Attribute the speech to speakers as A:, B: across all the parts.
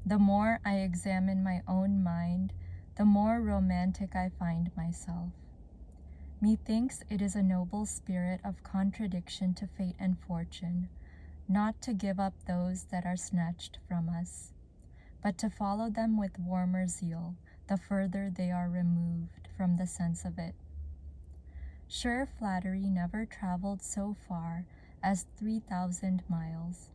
A: The more I examine my own mind, the more romantic I find myself. Methinks it is a noble spirit of contradiction to fate and fortune, not to give up those that are snatched from us, but to follow them with warmer zeal, the further they are removed from the sense of it. Sure flattery never traveled so far as 3,000 miles.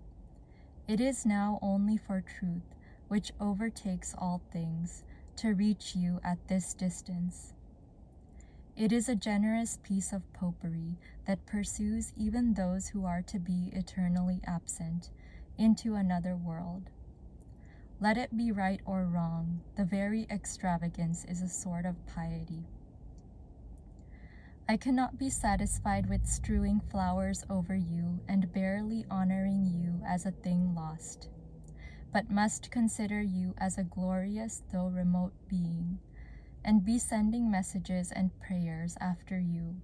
A: It is now only for truth, which overtakes all things, to reach you at this distance. It is a generous piece of popery that pursues even those who are to be eternally absent into another world. Let it be right or wrong, the very extravagance is a sort of piety. I cannot be satisfied with strewing flowers over you and barely honoring you as a thing lost, but must consider you as a glorious though remote being, and be sending messages and prayers after you.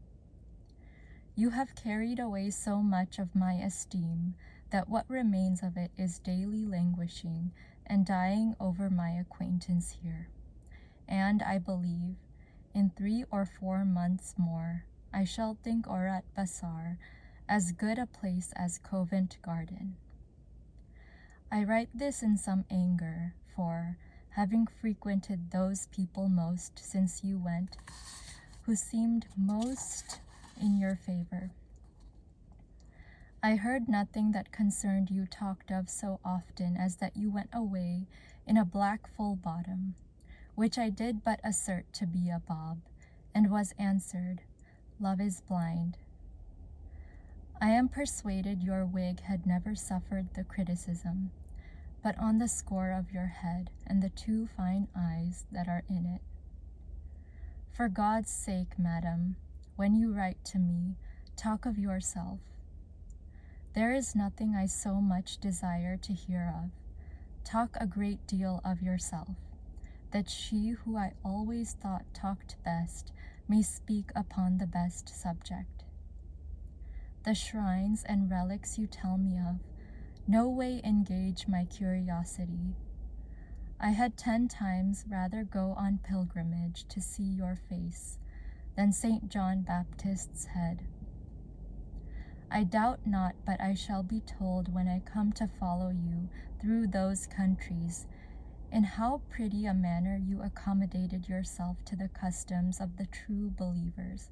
A: You have carried away so much of my esteem that what remains of it is daily languishing and dying over my acquaintance here, and I believe, in 3 or 4 months more, I shall think 𝒆𝒗𝒆𝒏𝒕𝒊𝒂𝒍 as good a place as Covent Garden. I write this in some anger, for, having frequented those people most since you went, who seemed most in your favor, I heard nothing that concerned you talked of so often as that you went away in a black full bottom, which I did but assert to be a bob, and was answered, "Love is blind." I am persuaded your wig had never suffered the criticism, but on the score of your head and the 2 fine eyes that are in it. For God's sake, madam, when you write to me, talk of yourself. There is nothing I so much desire to hear of. Talk a great deal of yourself, that she who I always thought talked best may speak upon the best subject. The shrines and relics you tell me of no way engage my curiosity. I had 10 times rather go on pilgrimage to see your face than St. John Baptist's head. I doubt not but I shall be told when I come to follow you through those countries, in how pretty a manner you accommodated yourself to the customs of the true believers.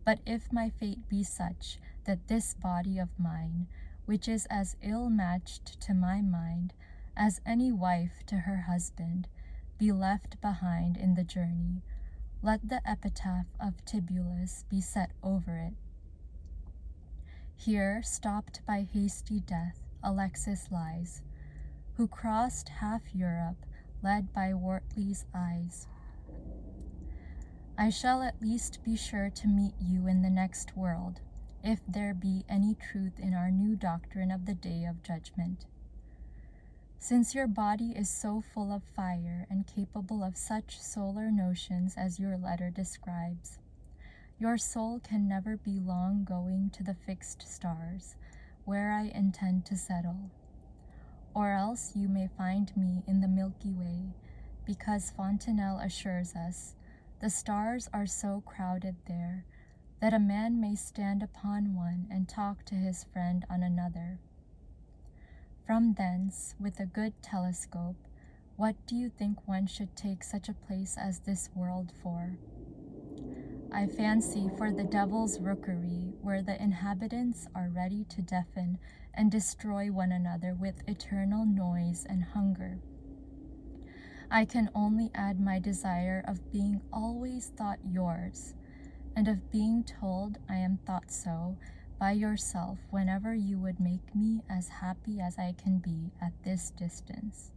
A: But if my fate be such that this body of mine, which is as ill-matched to my mind as any wife to her husband, be left behind in the journey, let the epitaph of Tibullus be set over it. Here, stopped by hasty death, Alexis lies, who crossed half Europe, led by Wortley's eyes. I shall at least be sure to meet you in the next world, if there be any truth in our new doctrine of the day of judgment. Since your body is so full of fire and capable of such solar notions as your letter describes, your soul can never be long going to the fixed stars, where I intend to settle. Or else you may find me in the Milky Way, because Fontenelle assures us, the stars are so crowded there, that a man may stand upon one and talk to his friend on another. From thence, with a good telescope, what do you think one should take such a place as this world for? I fancy for the devil's rookery, where the inhabitants are ready to deafen and destroy one another with eternal noise and hunger. I can only add my desire of being always thought yours, and of being told I am thought so by yourself whenever you would make me as happy as I can be at this distance.